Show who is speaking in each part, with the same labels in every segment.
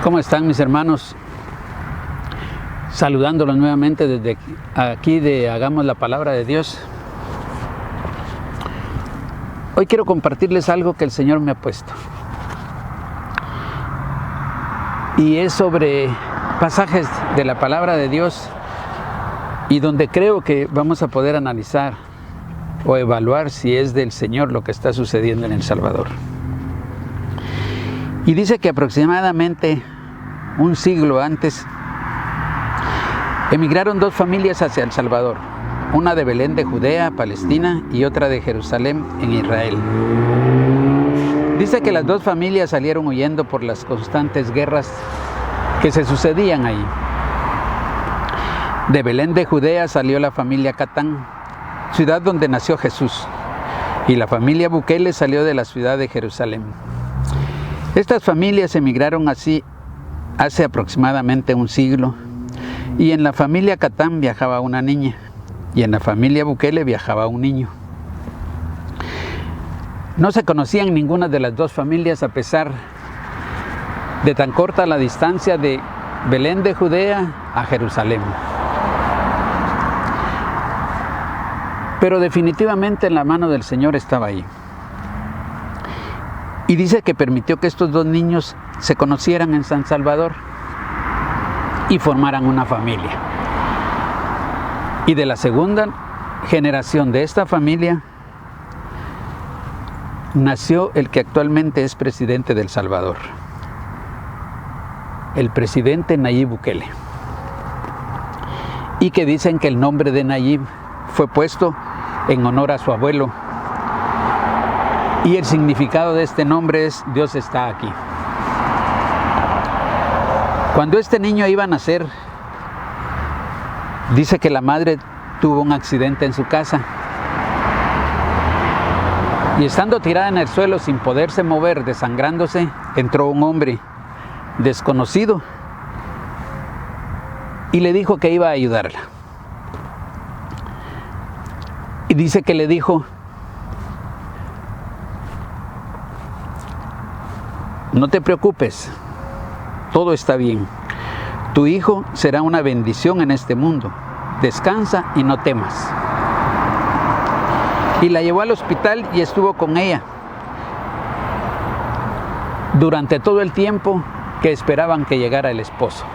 Speaker 1: ¿Cómo están mis hermanos? Saludándolos nuevamente desde aquí de Hagamos la Palabra de Dios. Hoy quiero compartirles algo que el Señor me ha puesto. Y es sobre pasajes de la Palabra de Dios y donde creo que vamos a poder analizar o evaluar si es del Señor lo que está sucediendo en El Salvador. Y dice que aproximadamente un siglo antes emigraron dos familias hacia El Salvador, una de Belén de Judea, Palestina, y otra de Jerusalén, en Israel. Dice que las dos familias salieron huyendo por las constantes guerras que se sucedían ahí. De Belén de Judea salió la familia Catán, ciudad donde nació Jesús, y la familia Bukele salió de la ciudad de Jerusalén. Estas familias emigraron así hace aproximadamente un siglo, y en la familia Catán viajaba una niña, y en la familia Bukele viajaba un niño. No se conocían ninguna de las dos familias a pesar de tan corta la distancia de Belén de Judea a Jerusalén. Pero definitivamente en la mano del Señor estaba ahí. Y dice que permitió que estos dos niños se conocieran en San Salvador y formaran una familia. Y de la segunda generación de esta familia nació el que actualmente es presidente de El Salvador, el presidente Nayib Bukele. Y que dicen que el nombre de Nayib fue puesto en honor a su abuelo. Y el significado de este nombre es Dios está aquí. Cuando este niño iba a nacer, dice que la madre tuvo un accidente en su casa. Y estando tirada en el suelo sin poderse mover, desangrándose, entró un hombre desconocido y le dijo que iba a ayudarla. Y dice que le dijo: no te preocupes, todo está bien. Tu hijo será una bendición en este mundo. Descansa y no temas. Y la llevó al hospital y estuvo con ella durante todo el tiempo que esperaban que llegara el esposo.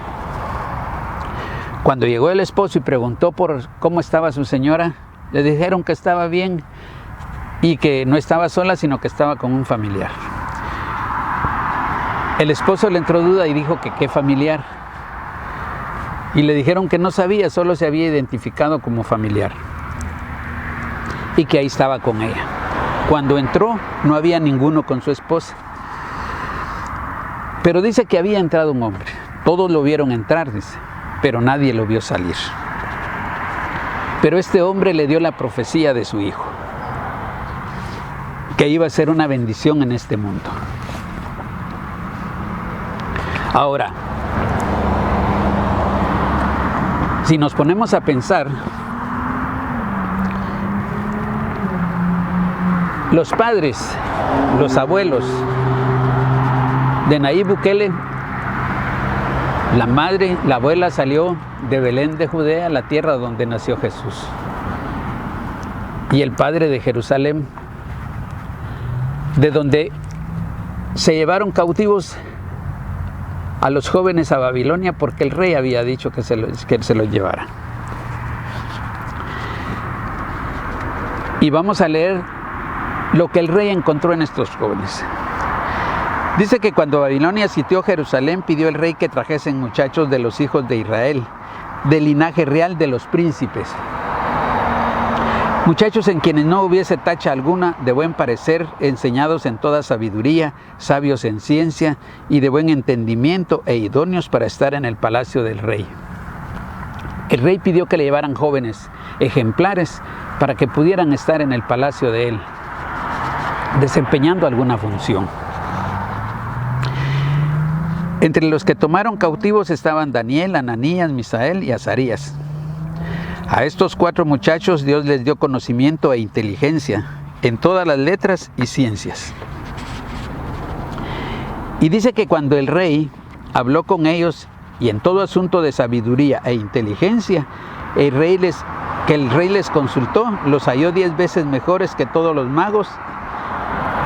Speaker 1: Cuando llegó el esposo y preguntó por cómo estaba su señora, le dijeron que estaba bien y que no estaba sola, sino que estaba con un familiar. El esposo le entró duda y dijo que qué familiar. Y le dijeron que no sabía, solo se había identificado como familiar. Y que ahí estaba con ella. Cuando entró, no había ninguno con su esposa. Pero dice que había entrado un hombre. Todos lo vieron entrar, dice, pero nadie lo vio salir. Pero este hombre le dio la profecía de su hijo, que iba a ser una bendición en este mundo. Ahora, si nos ponemos a pensar, los padres, los abuelos de Nayib Bukele, la madre, la abuela salió de Belén de Judea, la tierra donde nació Jesús. Y el padre de Jerusalén, de donde se llevaron cautivos a los jóvenes a Babilonia porque el rey había dicho que se los llevara. Y vamos a leer lo que el rey encontró en estos jóvenes. Dice que cuando Babilonia sitió Jerusalén, pidió el rey que trajesen muchachos de los hijos de Israel, del linaje real de los príncipes. Muchachos en quienes no hubiese tacha alguna, de buen parecer, enseñados en toda sabiduría, sabios en ciencia y de buen entendimiento e idóneos para estar en el palacio del rey. El rey pidió que le llevaran jóvenes ejemplares para que pudieran estar en el palacio de él, desempeñando alguna función. Entre los que tomaron cautivos estaban Daniel, Ananías, Misael y Azarías. A estos 4 muchachos Dios les dio conocimiento e inteligencia en todas las letras y ciencias. Y dice que cuando el rey habló con ellos, y en todo asunto de sabiduría e inteligencia, que el rey les consultó, los halló 10 veces mejores que todos los magos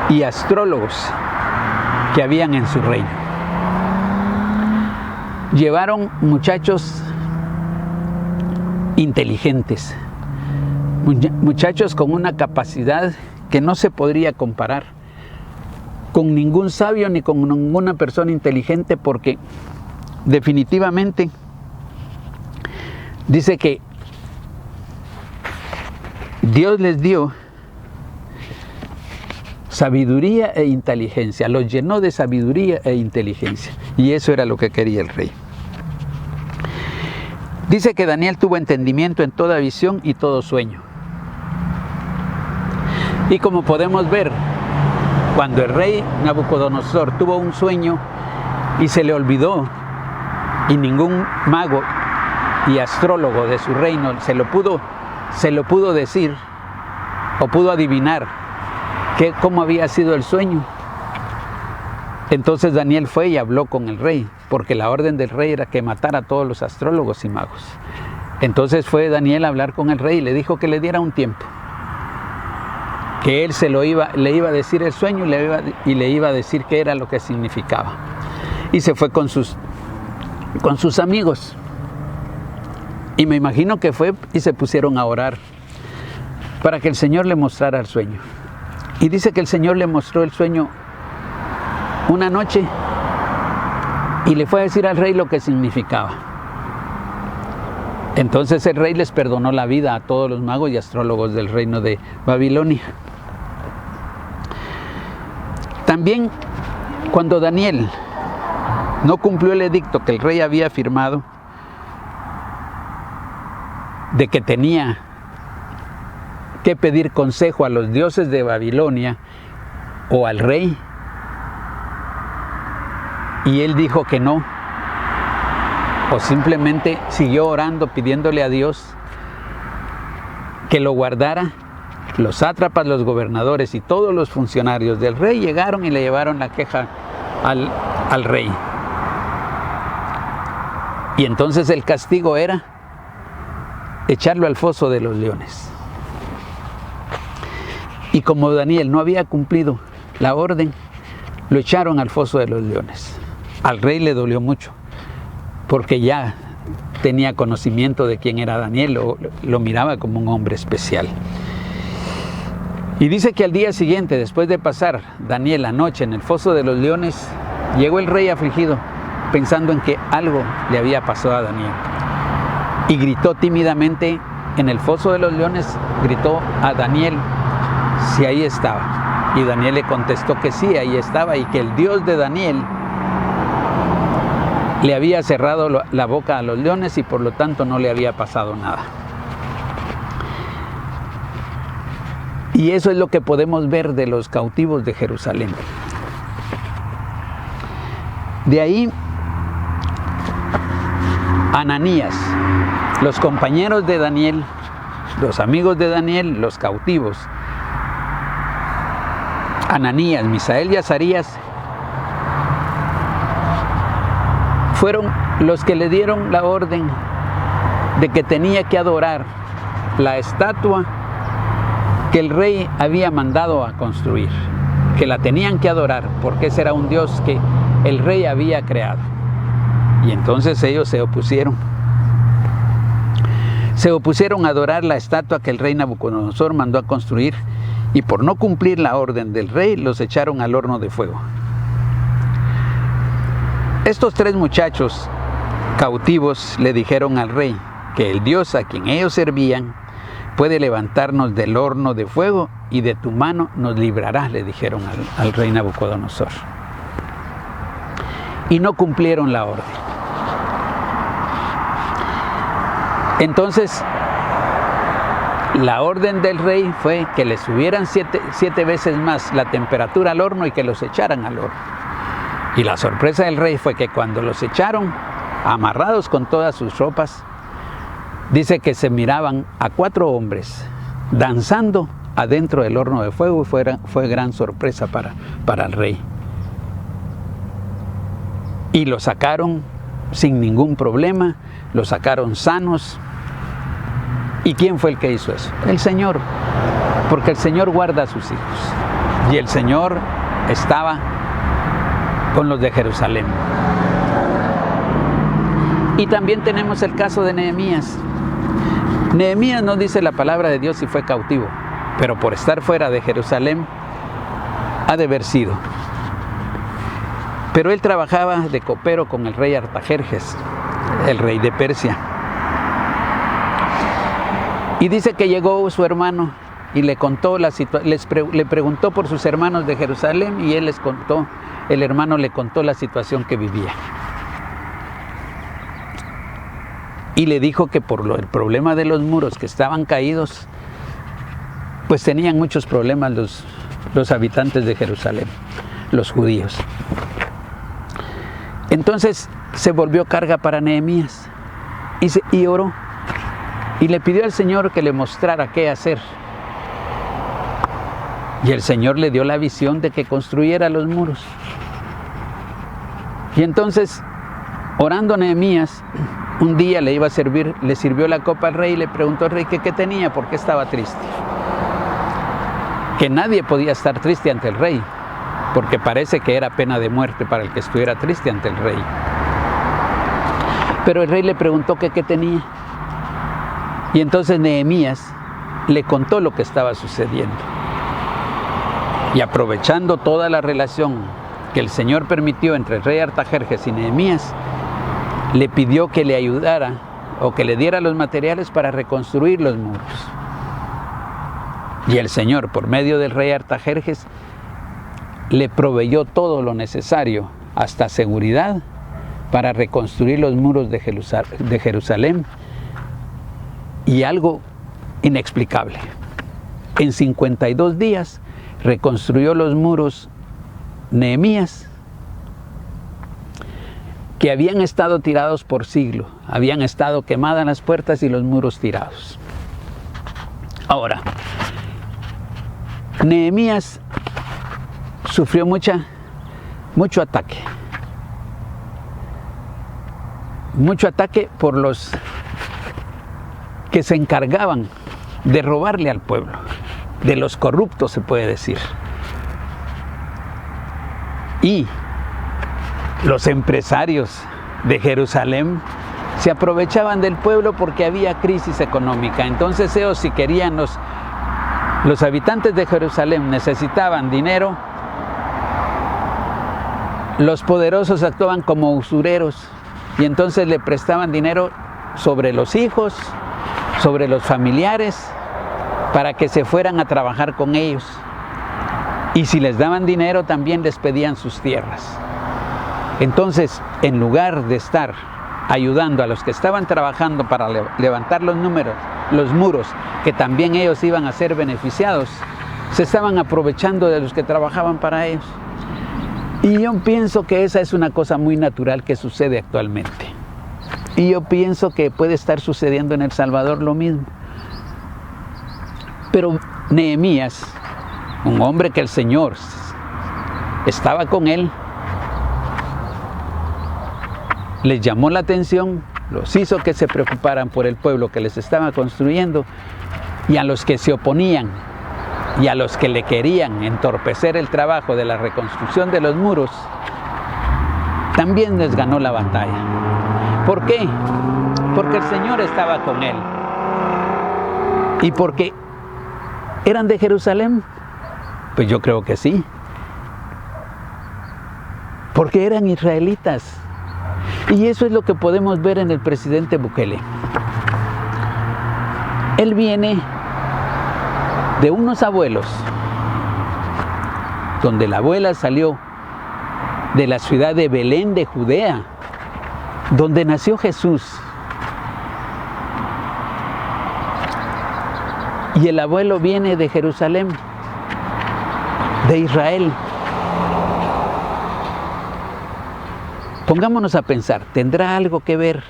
Speaker 1: y astrólogos que habían en su reino. Llevaron muchachos inteligentes, muchachos con una capacidad que no se podría comparar con ningún sabio ni con ninguna persona inteligente, porque definitivamente dice que Dios les dio sabiduría e inteligencia, los llenó de sabiduría e inteligencia, y eso era lo que quería el rey. Dice que Daniel tuvo entendimiento en toda visión y todo sueño. Y como podemos ver, cuando el rey Nabucodonosor tuvo un sueño y se le olvidó, y ningún mago y astrólogo de su reino se lo pudo decir o pudo adivinar cómo había sido el sueño, entonces Daniel fue y habló con el rey, porque la orden del rey era que matara a todos los astrólogos y magos. Entonces fue Daniel a hablar con el rey y le dijo que le diera un tiempo, que él le iba a decir el sueño y le iba a decir qué era lo que significaba. Y se fue con sus amigos. Y me imagino que fue y se pusieron a orar para que el Señor le mostrara el sueño. Y dice que el Señor le mostró el sueño una noche y le fue a decir al rey lo que significaba. Entonces el rey les perdonó la vida a todos los magos y astrólogos del reino de Babilonia. También, cuando Daniel no cumplió el edicto que el rey había firmado de que tenía que pedir consejo a los dioses de Babilonia o al rey, y él dijo que no, o simplemente siguió orando pidiéndole a Dios que lo guardara, los sátrapas, los gobernadores y todos los funcionarios del rey llegaron y le llevaron la queja al rey. Y entonces el castigo era echarlo al foso de los leones. Y como Daniel no había cumplido la orden, lo echaron al foso de los leones. Al rey le dolió mucho, porque ya tenía conocimiento de quién era Daniel, lo miraba como un hombre especial. Y dice que al día siguiente, después de pasar Daniel la noche en el foso de los leones, llegó el rey afligido, pensando en que algo le había pasado a Daniel. Y gritó tímidamente en el foso de los leones, gritó a Daniel si ahí estaba. Y Daniel le contestó que sí, ahí estaba, y que el Dios de Daniel le había cerrado la boca a los leones y por lo tanto no le había pasado nada. Y eso es lo que podemos ver de los cautivos de Jerusalén. De ahí, Ananías, los compañeros de Daniel, los amigos de Daniel, los cautivos, Ananías, Misael y Azarías, fueron los que le dieron la orden de que tenía que adorar la estatua que el rey había mandado a construir, que la tenían que adorar, porque ese era un Dios que el rey había creado. Y entonces ellos se opusieron a adorar la estatua que el rey Nabucodonosor mandó a construir, y por no cumplir la orden del rey, los echaron al horno de fuego. Estos 3 muchachos cautivos le dijeron al rey que el Dios a quien ellos servían puede levantarnos del horno de fuego y de tu mano nos librará, le dijeron al rey Nabucodonosor. Y no cumplieron la orden. Entonces, la orden del rey fue que le subieran 7 veces más la temperatura al horno y que los echaran al horno. Y la sorpresa del rey fue que cuando los echaron, amarrados con todas sus ropas, dice que se miraban a 4 hombres danzando adentro del horno de fuego, y fue gran sorpresa para el rey. Y lo sacaron sin ningún problema, lo sacaron sanos. ¿Y quién fue el que hizo eso? El Señor, porque el Señor guarda a sus hijos. Y el Señor estaba con los de Jerusalén. Y también tenemos el caso de Nehemías. Nehemías no dice la palabra de Dios si fue cautivo, pero por estar fuera de Jerusalén ha de haber sido. Pero él trabajaba de copero con el rey Artajerjes, el rey de Persia. Y dice que llegó su hermano y le contó la situación, le preguntó por sus hermanos de Jerusalén y él les contó, el hermano le contó la situación que vivía. Y le dijo que por el problema de los muros que estaban caídos, pues tenían muchos problemas los habitantes de Jerusalén, los judíos. Entonces se volvió carga para Nehemías y oró y le pidió al Señor que le mostrara qué hacer. Y el Señor le dio la visión de que construyera los muros. Y entonces, orando Nehemías, un día le sirvió la copa al rey y le preguntó al rey que qué tenía, por qué estaba triste. Que nadie podía estar triste ante el rey, porque parece que era pena de muerte para el que estuviera triste ante el rey. Pero el rey le preguntó que qué tenía. Y entonces Nehemías le contó lo que estaba sucediendo. Y aprovechando toda la relación que el Señor permitió entre el rey Artajerjes y Nehemías, le pidió que le ayudara o que le diera los materiales para reconstruir los muros. Y el Señor, por medio del rey Artajerjes, le proveyó todo lo necesario, hasta seguridad, para reconstruir los muros de Jerusalén. Y algo inexplicable. En 52 días reconstruyó los muros Nehemías, que habían estado tirados por siglo, habían estado quemadas las puertas y los muros tirados. Ahora, Nehemías sufrió mucho ataque. Mucho ataque por los que se encargaban de robarle al pueblo, de los corruptos se puede decir. Y los empresarios de Jerusalén se aprovechaban del pueblo porque había crisis económica. Entonces ellos, si querían, los habitantes de Jerusalén necesitaban dinero, los poderosos actuaban como usureros y entonces le prestaban dinero sobre los hijos, sobre los familiares, para que se fueran a trabajar con ellos. Y si les daban dinero, también les pedían sus tierras. Entonces, en lugar de estar ayudando a los que estaban trabajando para levantar los muros, que también ellos iban a ser beneficiados, se estaban aprovechando de los que trabajaban para ellos. Y yo pienso que esa es una cosa muy natural que sucede actualmente. Y yo pienso que puede estar sucediendo en El Salvador lo mismo. Pero Nehemías, un hombre que el Señor estaba con él, les llamó la atención, los hizo que se preocuparan por el pueblo que les estaba construyendo, y a los que se oponían y a los que le querían entorpecer el trabajo de la reconstrucción de los muros, también les ganó la batalla. ¿Por qué? Porque el Señor estaba con él. ¿Y porque eran de Jerusalén? Pues yo creo que sí. Porque eran israelitas. Y eso es lo que podemos ver en el presidente Bukele. Él viene de unos abuelos, donde la abuela salió de la ciudad de Belén de Judea, donde nació Jesús. Y el abuelo viene de Jerusalén, de Israel. Pongámonos a pensar, ¿tendrá algo que ver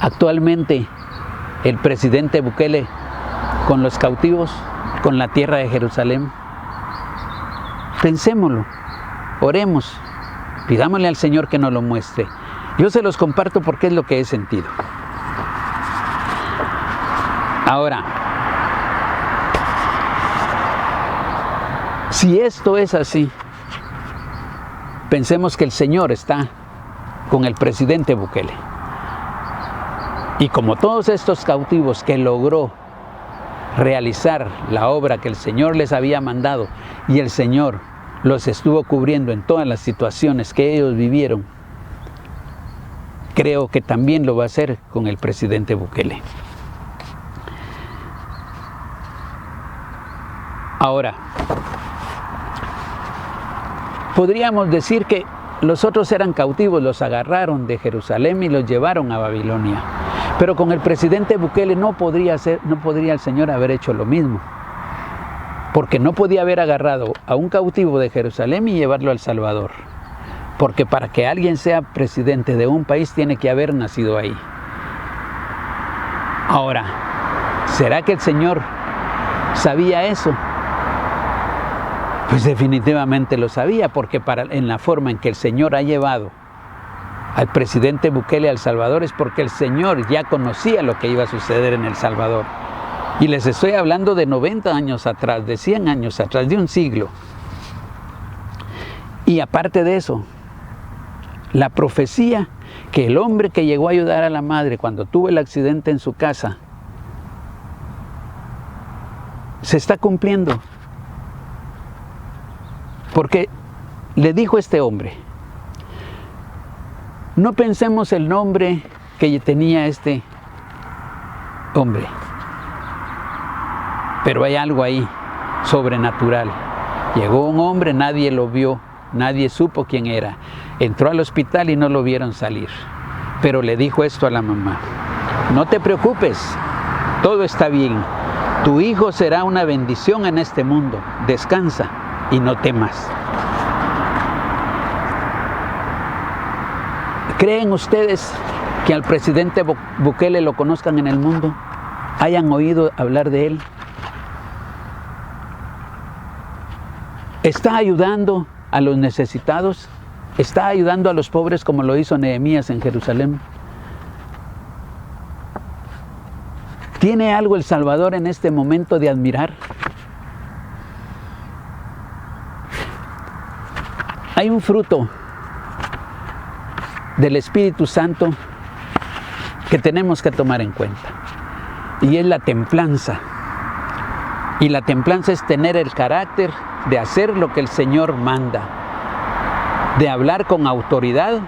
Speaker 1: actualmente el presidente Bukele con los cautivos, con la tierra de Jerusalén? Pensémoslo. Oremos, pidámosle al Señor que nos lo muestre. Yo se los comparto porque es lo que he sentido. Ahora, si esto es así, pensemos que el Señor está con el presidente Bukele. Y como todos estos cautivos que logró realizar la obra que el Señor les había mandado y el Señor los estuvo cubriendo en todas las situaciones que ellos vivieron, creo que también lo va a hacer con el presidente Bukele. Ahora, podríamos decir que los otros eran cautivos, los agarraron de Jerusalén y los llevaron a Babilonia. Pero con el presidente Bukele no podría el Señor haber hecho lo mismo. Porque no podía haber agarrado a un cautivo de Jerusalén y llevarlo a El Salvador. Porque para que alguien sea presidente de un país tiene que haber nacido ahí. Ahora, ¿será que el Señor sabía eso? Pues definitivamente lo sabía, porque en la forma en que el Señor ha llevado al presidente Bukele a El Salvador es porque el Señor ya conocía lo que iba a suceder en El Salvador. Y les estoy hablando de 90 años atrás, de 100 años atrás, de un siglo. Y aparte de eso, la profecía que el hombre que llegó a ayudar a la madre cuando tuvo el accidente en su casa se está cumpliendo. Porque le dijo este hombre, no pensemos el nombre que tenía este hombre, pero hay algo ahí sobrenatural. Llegó un hombre, nadie lo vio, nadie supo quién era. Entró al hospital y no lo vieron salir. Pero le dijo esto a la mamá, no te preocupes, todo está bien. Tu hijo será una bendición en este mundo. Descansa y no temas. ¿Creen ustedes que al presidente Bukele lo conozcan en el mundo? ¿Hayan oído hablar de él? ¿Está ayudando a los necesitados? ¿Está ayudando a los pobres como lo hizo Nehemías en Jerusalén? ¿Tiene algo El Salvador en este momento de admirar? Hay un fruto del Espíritu Santo que tenemos que tomar en cuenta, y es la templanza. Y la templanza es tener el carácter de hacer lo que el Señor manda, de hablar con autoridad,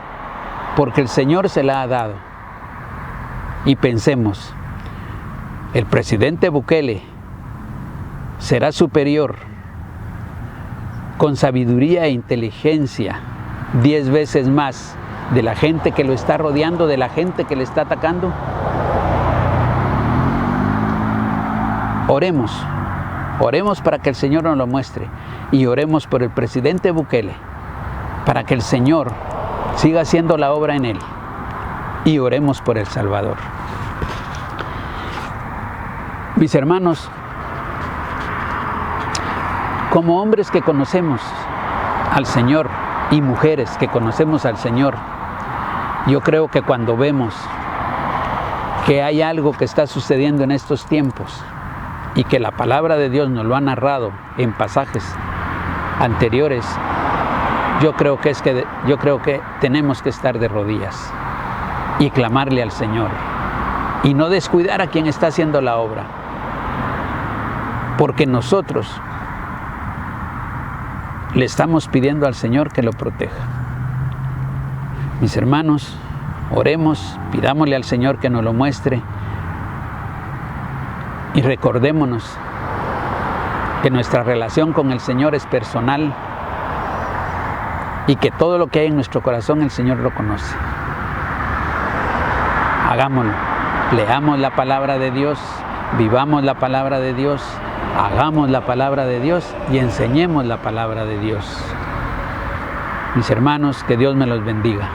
Speaker 1: porque el Señor se la ha dado. Y pensemos, el presidente Bukele será superior con sabiduría e inteligencia 10 veces más de la gente que lo está rodeando, de la gente que le está atacando. Oremos para que el Señor nos lo muestre, y oremos por el presidente Bukele para que el Señor siga haciendo la obra en él, y oremos por El Salvador. Mis hermanos, como hombres que conocemos al Señor y mujeres que conocemos al Señor, yo creo que cuando vemos que hay algo que está sucediendo en estos tiempos y que la palabra de Dios nos lo ha narrado en pasajes anteriores, yo creo que tenemos que estar de rodillas y clamarle al Señor y no descuidar a quien está haciendo la obra, porque nosotros le estamos pidiendo al Señor que lo proteja. Mis hermanos, oremos, pidámosle al Señor que nos lo muestre, y recordémonos que nuestra relación con el Señor es personal y que todo lo que hay en nuestro corazón el Señor lo conoce. Hagámoslo, leamos la palabra de Dios, vivamos la palabra de Dios, hagamos la palabra de Dios y enseñemos la palabra de Dios. Mis hermanos, que Dios me los bendiga.